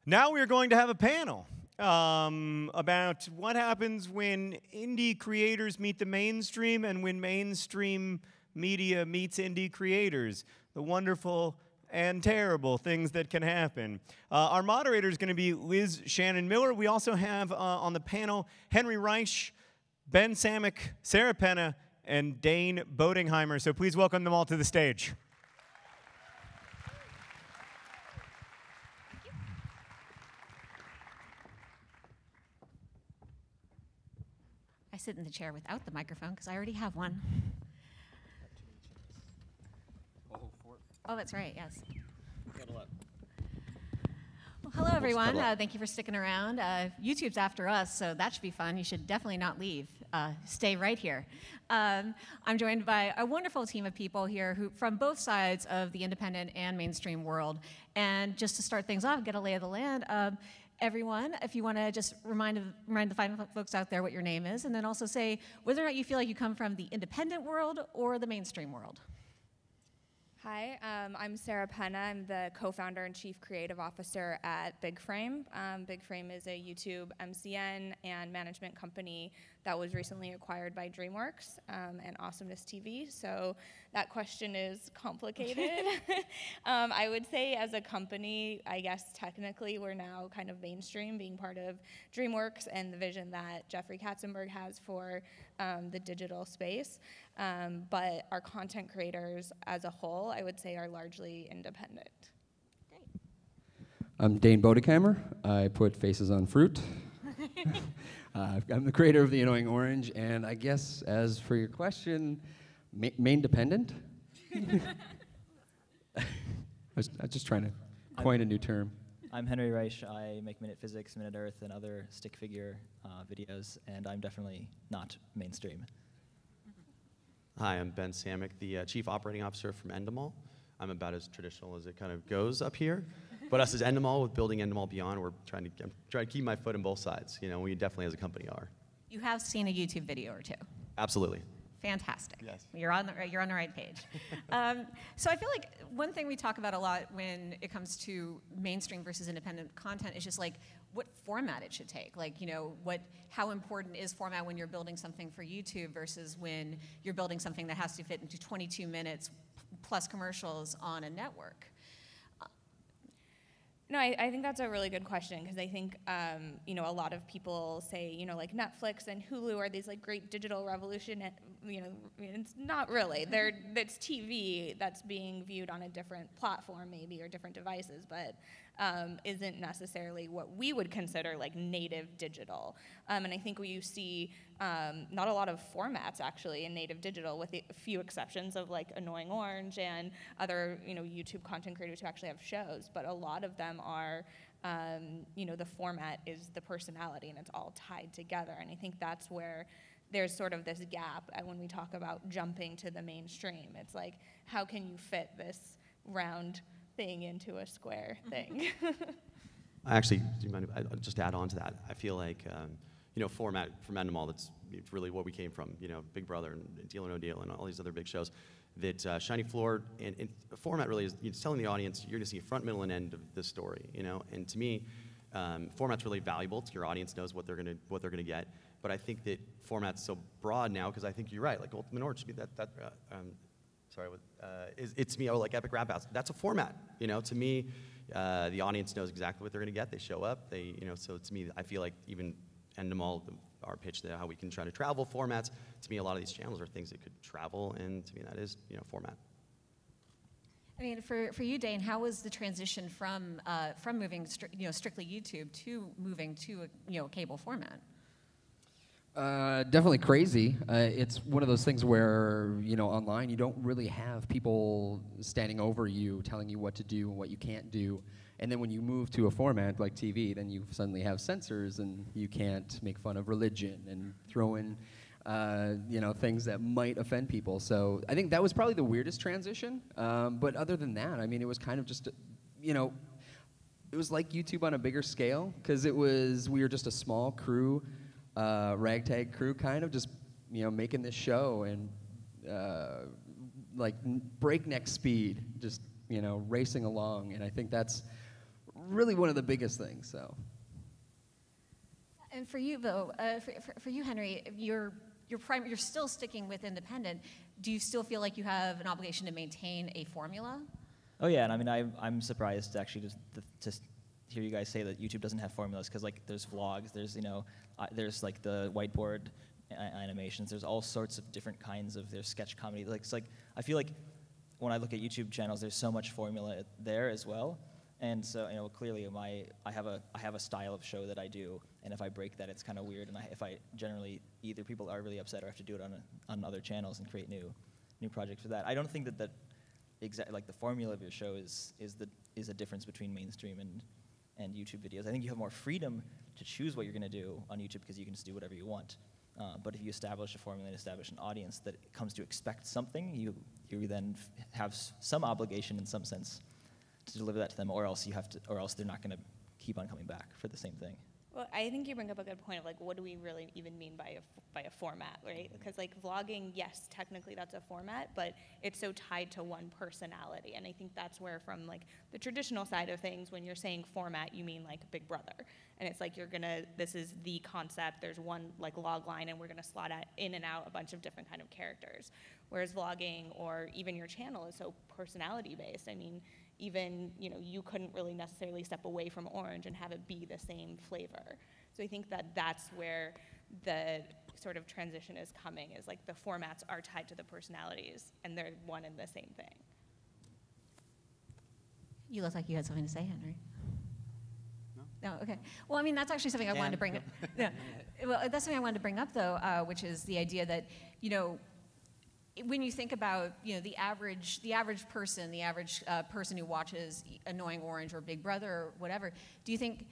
Now we're going to have a panel about what happens when indie creators meet the mainstream and when mainstream media meets indie creators. The wonderful and terrible things that can happen. Our moderator is going to be Liz Shannon Miller. We also have on the panel Henry Reich, Ben Samick, Sarah Penna, and Dane Boedigheimer. So please welcome them all to the stage. I sit in the chair without the microphone because I already have one. Oh, that's right, yes. Well, hello, everyone. Thank you for sticking around. YouTube's after us, so that should be fun. You should definitely not leave. Stay right here. I'm joined by a wonderful team of people here who, from both sides of the independent and mainstream world. And just to start things off, get a lay of the land. Everyone, if you want to just remind the fine folks out there what your name is, and then also say whether or not you feel like you come from the independent world or the mainstream world. Hi, I'm Sarah Penna. I'm the co-founder and chief creative officer at BigFrame. BigFrame is a YouTube MCN and management company that was recently acquired by DreamWorks and AwesomenessTV. So that question is complicated. I would say as a company, I guess technically we're now kind of mainstream, being part of DreamWorks and the vision that Jeffrey Katzenberg has for the digital space. But our content creators as a whole, I would say, are largely independent. Great. I'm Dane Boedigheimer. I put faces on fruit. I'm the creator of The Annoying Orange, and I guess as for your question, main dependent? I was just trying to coin a new term. I'm Henry Reich. I make MinutePhysics, Minute Earth, and other stick figure videos, and I'm definitely not mainstream. Hi, I'm Ben Samick, the Chief Operating Officer from Endemol. I'm about as traditional as it kind of goes up here. But us as Endemol, with building Endemol Beyond, I'm trying to keep my foot on both sides. You know, we definitely as a company are. You have seen a YouTube video or two. Absolutely. Fantastic. Yes. You're on the right page. So I feel like one thing we talk about a lot when it comes to mainstream versus independent content is just like what format it should take. Like, you know, how important is format when you're building something for YouTube versus when you're building something that has to fit into 22 minutes plus commercials on a network? No, I think that's a really good question because I think, you know, a lot of people say, you know, like Netflix and Hulu are these like great digital revolution. And, you know, it's not really. It's TV that's being viewed on a different platform maybe or different devices, but isn't necessarily what we would consider like native digital. And I think you see not a lot of formats actually in native digital, with a few exceptions of like Annoying Orange and other, you know, YouTube content creators who actually have shows, but a lot of them are, you know, the format is the personality and it's all tied together. And I think that's where there's sort of this gap when we talk about jumping to the mainstream. It's like, how can you fit this round thing into a square thing? Actually, do you mind if I just add on to that? I feel like, you know, format from Endemol, that's really what we came from, you know, Big Brother and Deal or No Deal and all these other big shows. That Shiny Floor and format really is, it's telling the audience you're going to see front, middle, and end of this story, you know. And to me, format's really valuable. Your audience knows what they're gonna get. But I think that format's so broad now because I think you're right. Like Ultimate Orange should be it's to me, like Epic Rap Battles. That's a format, you know. To me, the audience knows exactly what they're gonna get. They show up. They, you know. So to me, I feel like even Endemol, our pitch there, how we can try to travel formats. To me, a lot of these channels are things that could travel, and to me, that is, you know, format. I mean, for you, Dane, how was the transition from moving strictly YouTube to moving to a cable format? Definitely crazy. It's one of those things where, you know, online you don't really have people standing over you telling you what to do and what you can't do. And then when you move to a format like TV, then you suddenly have censors and you can't make fun of religion and throw in, you know, things that might offend people. So I think that was probably the weirdest transition. But other than that, I mean, it was kind of just, you know, it was like YouTube on a bigger scale because we were just a small crew. Ragtag crew, kind of just, you know, making this show and like breakneck speed, just, you know, racing along. And I think that's really one of the biggest things. So. And for you, Bo, for you, Henry, you're still sticking with independent. Do you still feel like you have an obligation to maintain a formula? Oh yeah, and I mean I'm surprised actually to hear you guys say that YouTube doesn't have formulas, because like there's vlogs, there's there's like the whiteboard animations, there's all sorts of different kinds of, there's sketch comedy. Like it's like I feel like when I look at YouTube channels, there's so much formula there as well. And so, clearly I have a style of show that I do, and if I break that, it's kind of weird. And if I generally, either people are really upset or I have to do it on other channels and create new projects for that. I don't think that like the formula of your show is a difference between mainstream and YouTube videos. I think you have more freedom to choose what you're going to do on YouTube, because you can just do whatever you want. But if you establish a formula and establish an audience that comes to expect something, you then have some obligation in some sense to deliver that to them, or else they're not going to keep on coming back for the same thing. Well, I think you bring up a good point of like, what do we really even mean by a format, right? Because like vlogging, yes, technically that's a format, but it's so tied to one personality, and I think that's where, from like the traditional side of things, when you're saying format, you mean like Big Brother, and it's like this is the concept. There's one like log line, and we're gonna slot in and out a bunch of different kind of characters. Whereas vlogging, or even your channel, is so personality based. I mean, even, you couldn't really necessarily step away from orange and have it be the same flavor. So I think that's where the sort of transition is coming, is like the formats are tied to the personalities, and they're one and the same thing. You look like you had something to say, Henry. No, okay. Well, I mean, that's actually something I wanted to bring up. Yeah. Well, that's something I wanted to bring up, though, which is the idea that, when you think about the average person, person who watches Annoying Orange or Big Brother or whatever, do you think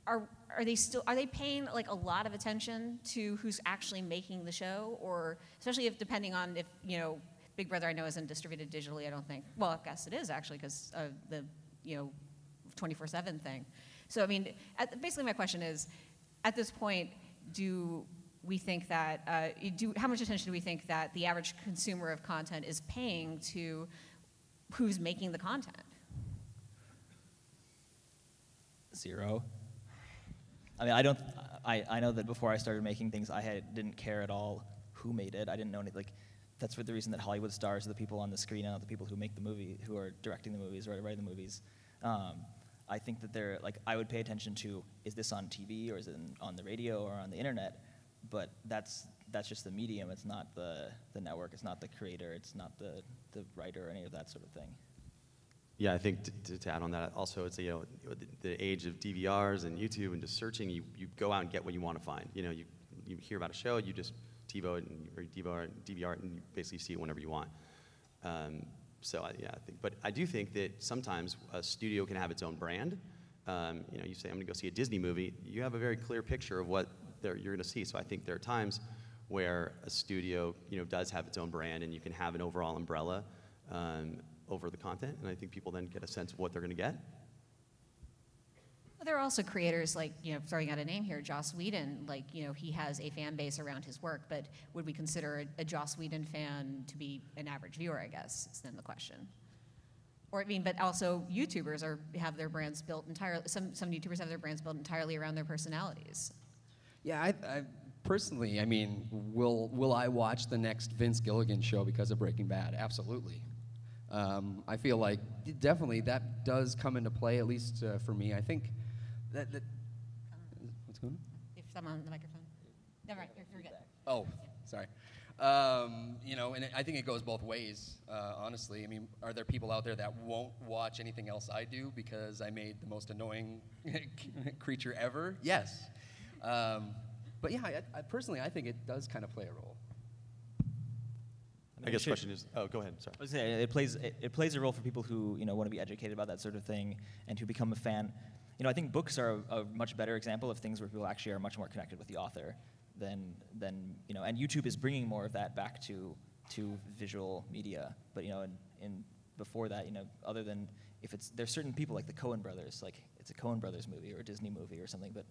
are they paying like a lot of attention to who's actually making the show, or especially depending on if Big Brother I know isn't distributed digitally, I don't think. Well, I guess it is actually, because of the 24/7 thing. So I mean, basically my question is, at this point, do we think that, how much attention do we think that the average consumer of content is paying to who's making the content? 0. I mean, I know that before I started making things, didn't care at all who made it. I didn't know anything. Like, that's for the reason that Hollywood stars are the people on the screen, and not the people who make the movie, who are directing the movies or writing the movies. I think that I would pay attention to, is this on TV, or is it on the radio or on the internet? But that's just the medium. It's not the network. It's not the creator. It's not the writer or any of that sort of thing. Yeah, I think to add on that, also it's the age of DVRs and YouTube and just searching. You go out and get what you want to find. You hear about a show, you just TiVo it or DVR it, and you basically see it whenever you want. So yeah, but I do think that sometimes a studio can have its own brand. You say I'm going to go see a Disney movie. You have a very clear picture of what you're going to see. So I think there are times where a studio does have its own brand, and you can have an overall umbrella over the content, and I think people then get a sense of what they're going to get. Well, there are also creators like, throwing out a name here, Joss Whedon. Like, he has a fan base around his work, but would we consider a Joss Whedon fan to be an average viewer, I guess, is then the question. Or, but also YouTubers have their brands built entirely, some YouTubers have their brands built entirely around their personalities. Yeah, I personally, will I watch the next Vince Gilligan show because of Breaking Bad? Absolutely. I feel like definitely that does come into play, at least for me. I think that what's going on? If someone on the microphone. Never mind, you're good. Oh, sorry. And I think it goes both ways, honestly. Are there people out there that won't watch anything else I do because I made the most annoying creature ever? Yes. But yeah, I personally, I think it does kind of play a role. I guess the question is, go ahead, sorry. I was saying, it plays a role for people who want to be educated about that sort of thing and who become a fan. I think books are a much better example of things where people actually are much more connected with the author than and YouTube is bringing more of that back to visual media. But in before that, other than if there's certain people like the Coen brothers, like it's a Coen brothers movie or a Disney movie or something, but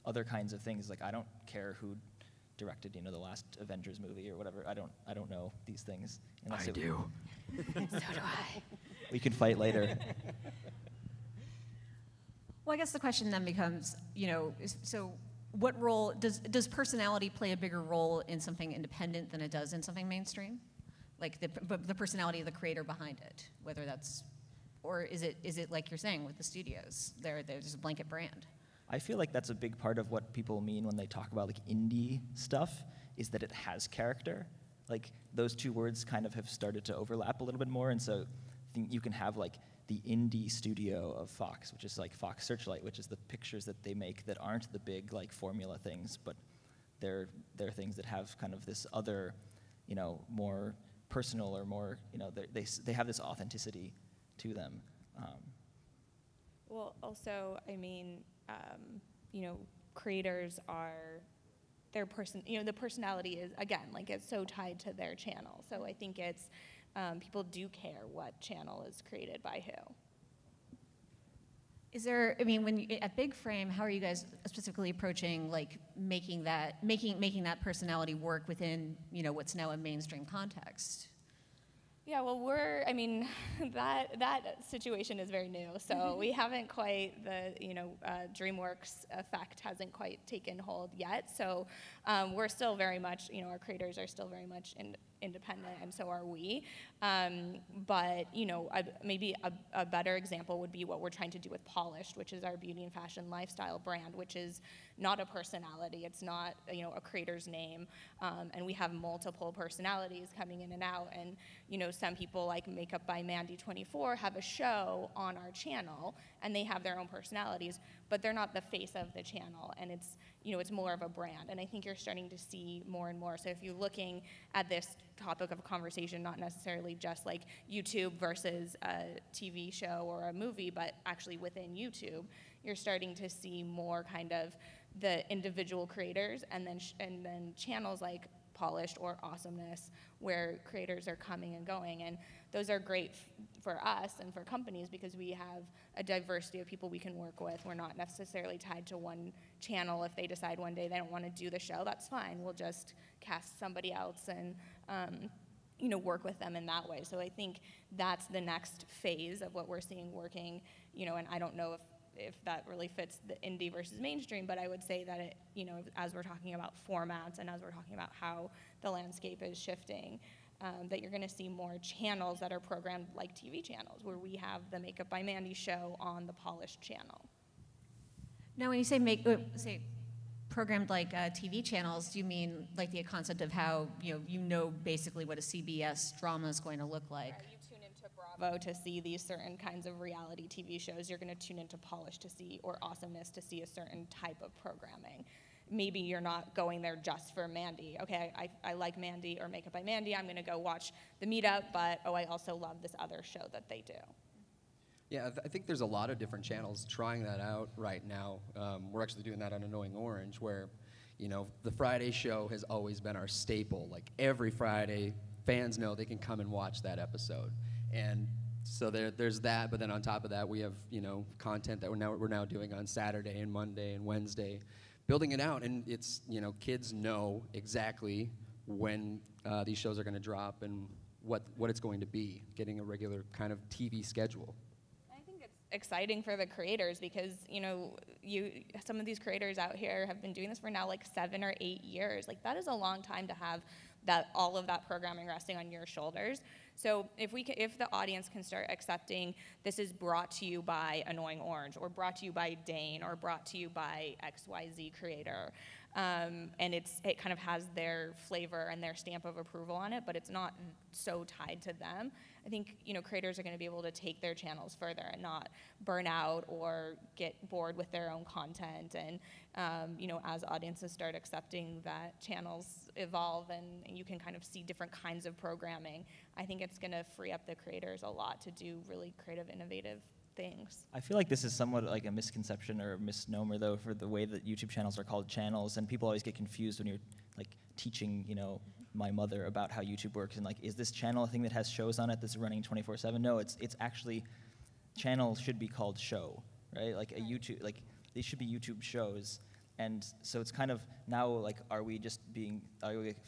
other kinds of things, like I don't care who directed the last Avengers movie or whatever. I don't know these things. I do. So do I. We can fight later. Well, I guess the question then becomes, so what role does personality play a bigger role in something independent than it does in something mainstream? Like the personality of the creator behind it, whether that's, or is it like you're saying with the studios, there's a blanket brand? I feel like that's a big part of what people mean when they talk about like indie stuff, is that it has character. Like those two words kind of have started to overlap a little bit more, and so I think you can have like the indie studio of Fox, which is like Fox Searchlight, which is the pictures that they make that aren't the big like formula things, but they're things that have kind of this other, more personal or more, they have this authenticity to them. Well, also, I mean, creators are the personality is, again, like it's so tied to their channel. So I think it's, people do care what channel is created by who. Is there, at Big Frame, how are you guys specifically approaching like making that personality work within, what's now a mainstream context? Yeah, well, that situation is very new, so we haven't quite, the DreamWorks effect hasn't quite taken hold yet, so we're still very much, our creators are still very much independent, and so are we. But maybe a better example would be what we're trying to do with Polished, which is our beauty and fashion lifestyle brand, which is not a personality. It's not a creator's name, and we have multiple personalities coming in and out. And some people like Makeup by Mandy 24 have a show on our channel, and they have their own personalities, but they're not the face of the channel, and it's it's more of a brand. And I think you're starting to see more and more. So if you're looking at this topic of conversation, not necessarily just like YouTube versus a TV show or a movie, but actually within YouTube, you're starting to see more kind of the individual creators, and then channels like Polished or Awesomeness, where creators are coming and going. And those are great for us and for companies because we have a diversity of people we can work with. We're not necessarily tied to one channel. If they decide one day they don't want to do the show, that's fine. We'll just cast somebody else and work with them in that way. So I think that's the next phase of what we're seeing working, and I don't know if that really fits the indie versus mainstream, but I would say that it, as we're talking about formats and as we're talking about how the landscape is shifting, that you're going to see more channels that are programmed like TV channels, where we have the Makeup by Mandy show on the Polished channel. Now, when you say programmed like TV channels, do you mean like the concept of how basically what a CBS drama is going to look like? You tune into Bravo to see these certain kinds of reality TV shows. You're going to tune into Polished to see, or Awesomeness to see a certain type of programming. Maybe you're not going there just for Mandy. Okay, I like Mandy or Makeup by Mandy. I'm going to go watch the meetup, but I also love this other show that they do. Yeah, I think there's a lot of different channels trying that out right now. We're actually doing that on Annoying Orange, where, the Friday show has always been our staple. Like every Friday, fans know they can come and watch that episode. And so there's that, but then on top of that, we have, content that we're now doing on Saturday and Monday and Wednesday, building it out. And it's, kids know exactly when these shows are going to drop and what it's going to be, getting a regular kind of TV schedule. Exciting for the creators because some of these creators out here have been doing this for now like 7 or 8 years. Like that is a long time to have all of that programming resting on your shoulders. So if the audience can start accepting this is brought to you by Annoying Orange, or brought to you by Dane, or brought to you by XYZ creator, and it kind of has their flavor and their stamp of approval on it, but it's not so tied to them. I think creators are going to be able to take their channels further and not burn out or get bored with their own content. And as audiences start accepting that channels evolve and you can kind of see different kinds of programming, I think it's going to free up the creators a lot to do really creative, innovative things. I feel like this is somewhat like a misconception or a misnomer, though, for the way that YouTube channels are called channels, and people always get confused when you're like teaching, my mother about how YouTube works, and like, is this channel a thing that has shows on it that's running 24/7? No, it's actually, channel should be called show, right? Like a YouTube, like they should be YouTube shows. And so it's kind of now like, are we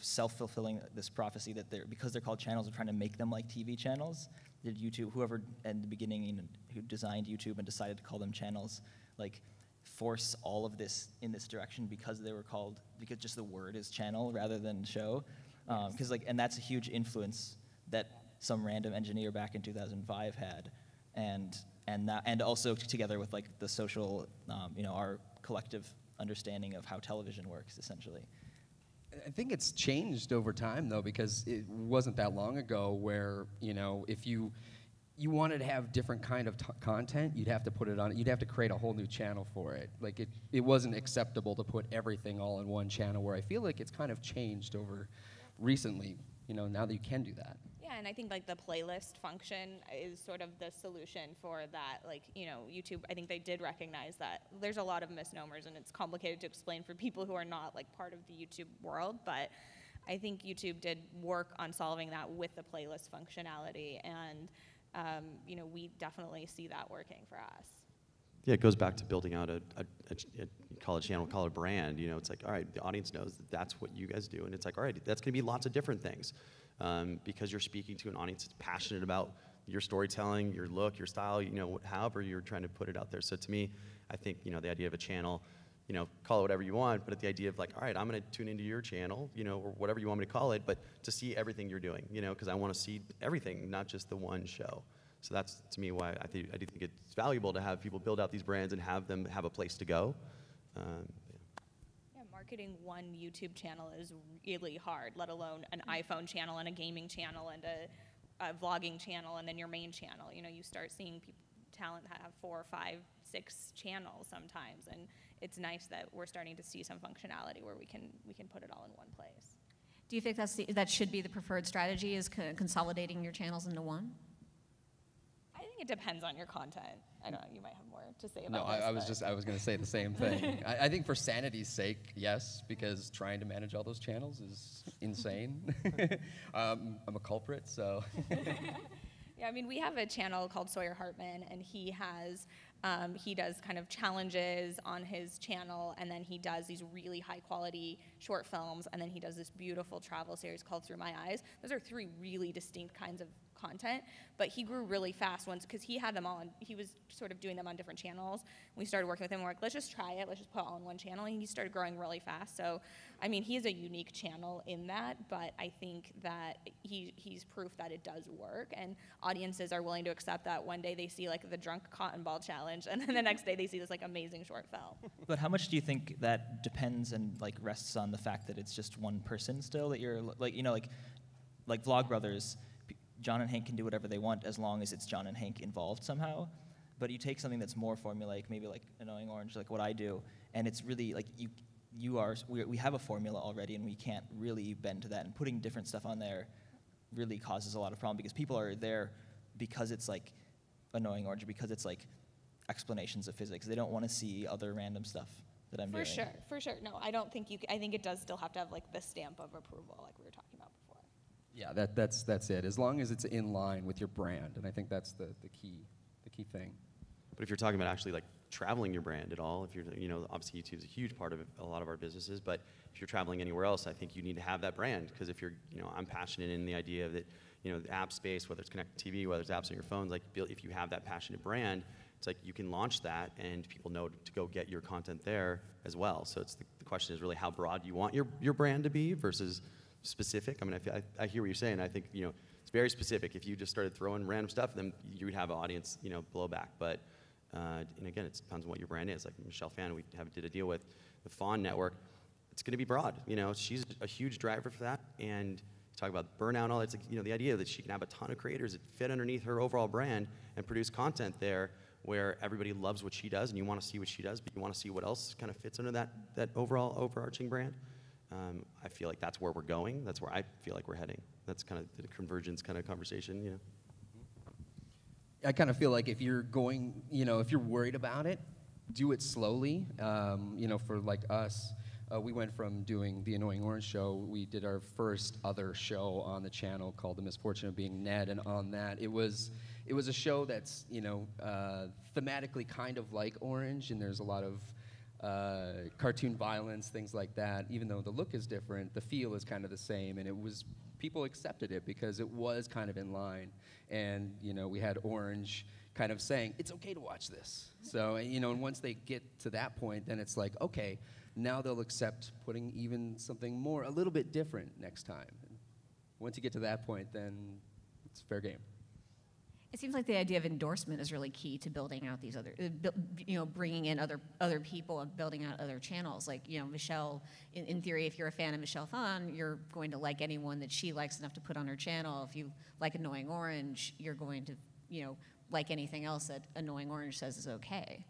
self-fulfilling this prophecy that because they're called channels, we're trying to make them like TV channels? Did YouTube, whoever at the beginning who designed YouTube and decided to call them channels, like force all of this in this direction because because just the word is channel rather than show. Because and that's a huge influence that some random engineer back in 2005 had, and also together with like the social, our collective understanding of how television works, essentially. I think it's changed over time though, because it wasn't that long ago where if you wanted to have different kind of content, you'd have to put it on. You'd have to create a whole new channel for it. Like it wasn't acceptable to put everything all in one channel. Where I feel like it's kind of changed over recently. Now that you can do that. Yeah, and I think like the playlist function is sort of the solution for that. Like, YouTube, I think they did recognize that there's a lot of misnomers and it's complicated to explain for people who are not like part of the YouTube world, but I think YouTube did work on solving that with the playlist functionality, and we definitely see that working for us. Yeah, it goes back to building out a college channel, call it a brand. It's like, all right, the audience knows that that's what you guys do, and it's like, all right, that's going to be lots of different things, because you're speaking to an audience that's passionate about your storytelling, your look, your style, however you're trying to put it out there. So to me, I think the idea of a channel, call it whatever you want, but the idea of like, all right, I'm going to tune into your channel, or whatever you want me to call it, but to see everything you're doing, because I want to see everything, not just the one show. So that's, to me, why I do think it's valuable to have people build out these brands and have them have a place to go. Yeah, marketing one YouTube channel is really hard, let alone an iPhone channel and a gaming channel and a vlogging channel and then your main channel. You start seeing talent have 4, 5, 6 channels sometimes, and it's nice that we're starting to see some functionality where we can put it all in one place. Do you think that should be the preferred strategy, is consolidating your channels into one? I think it depends on your content. I don't know, you might have more to say about this. No, I was going to say the same thing. I think for sanity's sake, yes, because trying to manage all those channels is insane. I'm a culprit, so. Yeah, we have a channel called Sawyer Hartman, and he does kind of challenges on his channel, and then he does these really high quality short films, and then he does this beautiful travel series called Through My Eyes. Those are 3 really distinct kinds of content, but he grew really fast once, because he had them all, and he was sort of doing them on different channels. We started working with him, we're like, let's just try it, let's just put it all in one channel, and he started growing really fast. So, he is a unique channel in that, but I think that he's proof that it does work, and audiences are willing to accept that. One day they see like the drunk cotton ball challenge, and then the next day they see this like amazing short film. But how much do you think that depends and like rests on the fact that it's just one person still, that you're like, like Vlogbrothers, John and Hank can do whatever they want as long as it's John and Hank involved somehow. But you take something that's more formulaic, maybe like Annoying Orange, like what I do, and it's really like we have a formula already, and we can't really bend to that. And putting different stuff on there really causes a lot of problem, because people are there because it's like Annoying Orange, because it's like explanations of physics. They don't want to see other random stuff that I'm doing. For sure. No, I don't think I think it does still have to have like the stamp of approval, like we were talking about before. Yeah, that's it. As long as it's in line with your brand, and I think that's the key thing. But if you're talking about actually like traveling your brand at all, if you're, obviously YouTube's a huge part of a lot of our businesses, but if you're traveling anywhere else, I think you need to have that brand, because if you're, I'm passionate in the idea that, the app space, whether it's connected TV, whether it's apps on your phones, like if you have that passionate brand, it's like you can launch that and people know to go get your content there as well. So it's the question is really how broad you want your brand to be versus specific. I hear what you're saying. I think, it's very specific. If you just started throwing random stuff, then you would have an audience, blowback. But and again, it depends on what your brand is. Like Michelle Fan, we did a deal with the Fawn Network. It's going to be broad. She's a huge driver for that. And talk about burnout and all. It's like, the idea that she can have a ton of creators that fit underneath her overall brand and produce content there where everybody loves what she does, and you want to see what she does, but you want to see what else kind of fits under that overall overarching brand. I feel like that's where we're going. That's where I feel like we're heading. That's kind of the convergence kind of conversation, I kind of feel like if you're going, if you're worried about it, do it slowly. For like us, we went from doing the Annoying Orange show. We did our first other show on the channel called The Misfortune of Being Ned, and on that, it was a show that's, thematically kind of like Orange, and there's a lot of cartoon violence, things like that. Even though the look is different, the feel is kind of the same, and people accepted it because it was kind of in line. And we had Orange, kind of saying, it's okay to watch this. So, you know, and once they get to that point, then it's like, okay, now they'll accept putting even something more, a little bit different next time. And once you get to that point, then it's fair game. It seems like the idea of endorsement is really key to building out these other, you know, bringing in other people and building out other channels. Like, you know, Michelle, in theory, if you're a fan of Michelle Thon, you're going to like anyone that she likes enough to put on her channel. If you like Annoying Orange, you're going to, you know, like anything else that Annoying Orange says is okay.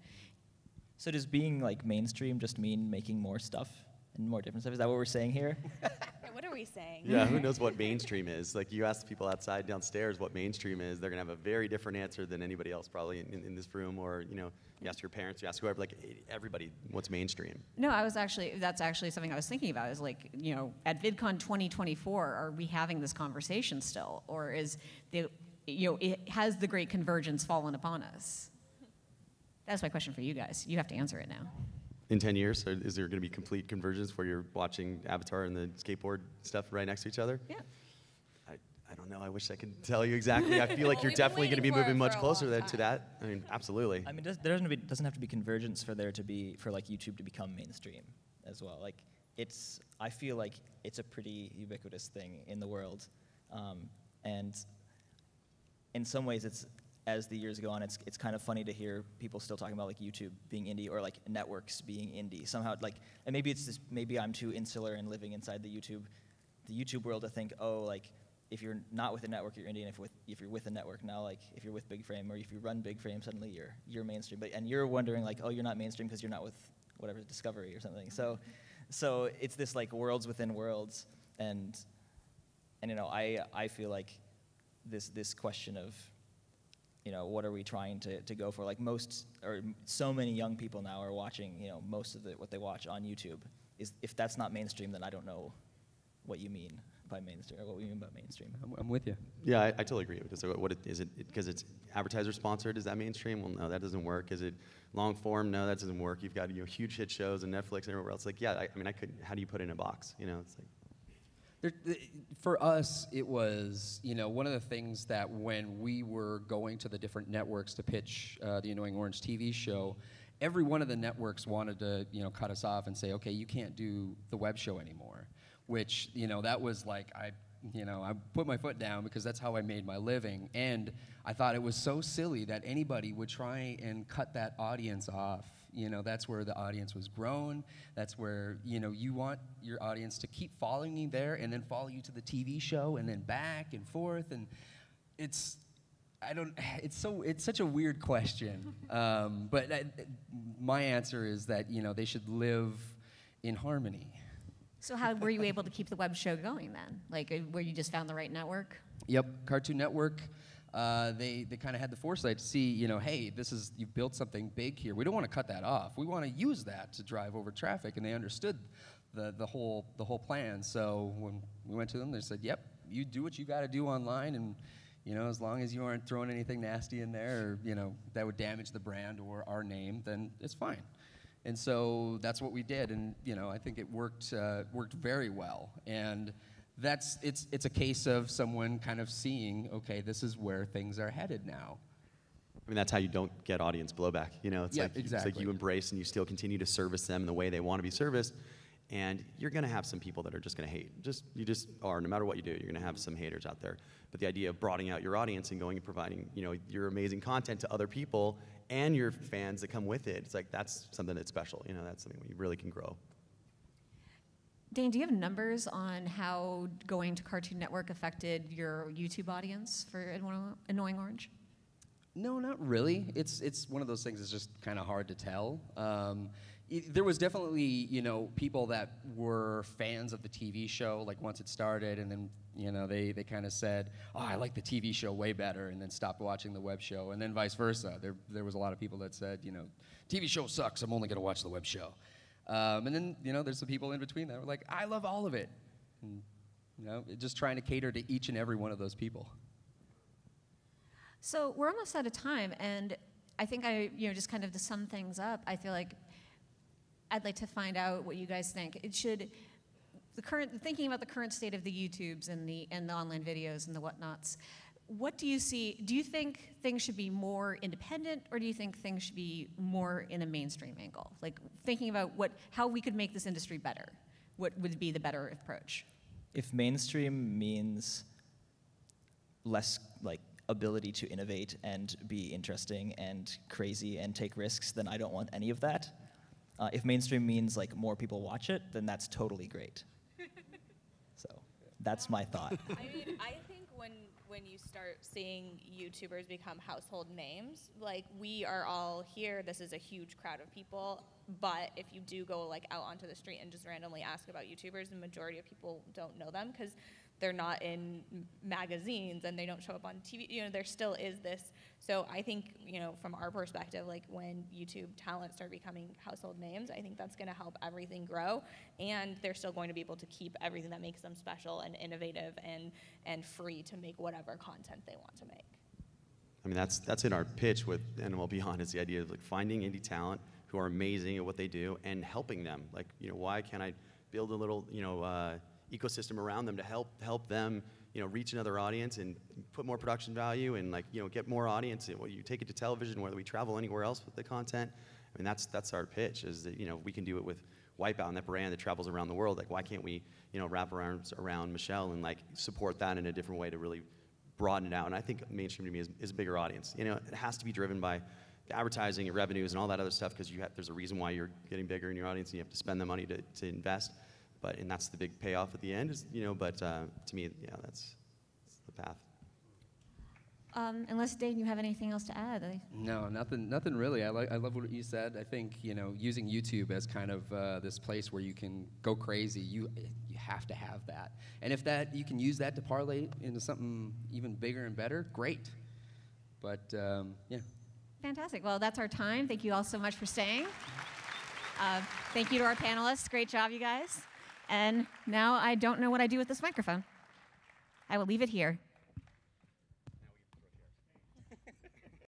So does being like mainstream just mean making more stuff and more different stuff? Is that what we're saying here? What are we saying? Yeah, who knows what mainstream is? Like, you ask the people outside downstairs what mainstream is, they're going to have a very different answer than anybody else probably in this room, or, you know, you ask your parents, you ask whoever, like, everybody, what's mainstream? No, that's actually something I was thinking about, is like, you know, at VidCon 2024, are we having this conversation still? Or is the, you know, has the great convergence fallen upon us? That's my question for you guys. You have to answer it now. In 10 years, is there going to be complete convergence where you're watching Avatar and the skateboard stuff right next to each other? Yeah. I don't know. I wish I could tell you exactly. I feel like you're definitely going to be moving much closer to that. I mean, absolutely. I mean, there doesn't have to be convergence for there to be, for like YouTube to become mainstream as well. Like, I feel like it's a pretty ubiquitous thing in the world, and in some ways, as the years go on, it's kind of funny to hear people still talking about like YouTube being indie, or like networks being indie somehow. Like, and maybe it's just, maybe I'm too insular and living inside the YouTube world to think, oh, like, if you're not with a network, you're indie, and if you're with a network now, like if you're with Big Frame, or if you run Big Frame, suddenly you're mainstream. And you're wondering like, oh, you're not mainstream because you're not with whatever, Discovery or something. So it's this like worlds within worlds, and you know, I feel like this question of, you know, what are we trying to go for? Like so many young people now are watching, you know, most of what they watch on YouTube. If that's not mainstream, then I don't know what you mean by mainstream, or what we mean by mainstream. I'm with you. Yeah, I totally agree with this. So is it because it's advertiser sponsored? Is that mainstream? Well, no, that doesn't work. Is it long form? No, that doesn't work. You've got, you know, huge hit shows and Netflix and everywhere else. Like, yeah, I mean, how do you put it in a box? You know, it's like. For us, it was, you know, one of the things that when we were going to the different networks to pitch the Annoying Orange TV show, every one of the networks wanted to, you know, cut us off and say, okay, you can't do the web show anymore. Which, you know, that was like, I put my foot down because that's how I made my living. And I thought it was so silly that anybody would try and cut that audience off. You know, that's where the audience was grown. That's where, you know, you want your audience to keep following you there and then follow you to the TV show and then back and forth. And it's such a weird question. But my answer is that, you know, they should live in harmony. So how were you able to keep the web show going then? Like, where you just found the right network? Yep, Cartoon Network. They kind of had the foresight to see, you know, hey, you've built something big here. We don't want to cut that off. We want to use that to drive over traffic, and they understood the whole plan. So when we went to them, they said, yep, you do what you got to do online, and you know, as long as you aren't throwing anything nasty in there, or you know, that would damage the brand or our name, then it's fine. And so that's what we did, and you know, I think it worked very well. And it's a case of someone kind of seeing, okay, this is where things are headed now. I mean, that's how you don't get audience blowback. You know, it's exactly. It's like you embrace and you still continue to service them in the way they want to be serviced. And you're going to have some people that are just going to hate. You just are. No matter what you do, you're going to have some haters out there. But the idea of broadening out your audience and going and providing, you know, your amazing content to other people and your fans that come with it, it's like that's something that's special. You know, that's something you really can grow. Dane, do you have numbers on how going to Cartoon Network affected your YouTube audience for Annoying Orange? No, not really. It's one of those things that's just kind of hard to tell. There was definitely, you know, people that were fans of the TV show, like once it started, and then, you know, they kind of said, oh, I like the TV show way better, and then stopped watching the web show, and then vice versa. There was a lot of people that said, you know, TV show sucks, I'm only going to watch the web show. And then, you know, there's some people in between that were like, I love all of it. And, you know, just trying to cater to each and every one of those people. So we're almost out of time, and I think just kind of to sum things up, I feel like I'd like to find out what you guys think. Thinking about the current state of the YouTubes and the online videos and the whatnots, what do you see? Do you think things should be more independent, or do you think things should be more in a mainstream angle? Like thinking about how we could make this industry better. What would be the better approach? If mainstream means less like ability to innovate and be interesting and crazy and take risks, then I don't want any of that. If mainstream means like more people watch it, then that's totally great. So that's my thought. I mean, I think when you start seeing YouTubers become household names, like we are all here, this is a huge crowd of people, but if you do go like out onto the street and just randomly ask about YouTubers, the majority of people don't know them because they're not in magazines and they don't show up on TV. You know, there still is this. So I think, you know, from our perspective, like when YouTube talent start becoming household names, I think that's going to help everything grow, and they're still going to be able to keep everything that makes them special and innovative and free to make whatever content they want to make. I mean, that's in our pitch with Endemol Beyond, is the idea of like finding indie talent who are amazing at what they do and helping them. Like, you know, why can't I build a little, you know, ecosystem around them to help them, you know, reach another audience and put more production value and, like, you know, get more audience. Well, you take it to television, whether we travel anywhere else with the content. I mean, that's our pitch, is that, you know, we can do it with Wipeout and that brand that travels around the world. Like, why can't we, you know, wrap around Michelle and like support that in a different way to really broaden it out? And I think mainstream to me is a bigger audience. You know, it has to be driven by advertising and revenues and all that other stuff, because there's a reason why you're getting bigger in your audience and you have to spend the money to invest. And that's the big payoff at the end, is, you know, but to me, yeah, that's the path. Unless, Dane, you have anything else to add? No, nothing really. I love what you said. I think, you know, using YouTube as kind of this place where you can go crazy, you have to have that. And if you can use that to parlay into something even bigger and better, great. But, yeah. Fantastic. Well, that's our time. Thank you all so much for staying. Thank you to our panelists. Great job, you guys. And now I don't know what I do with this microphone. I will leave it here.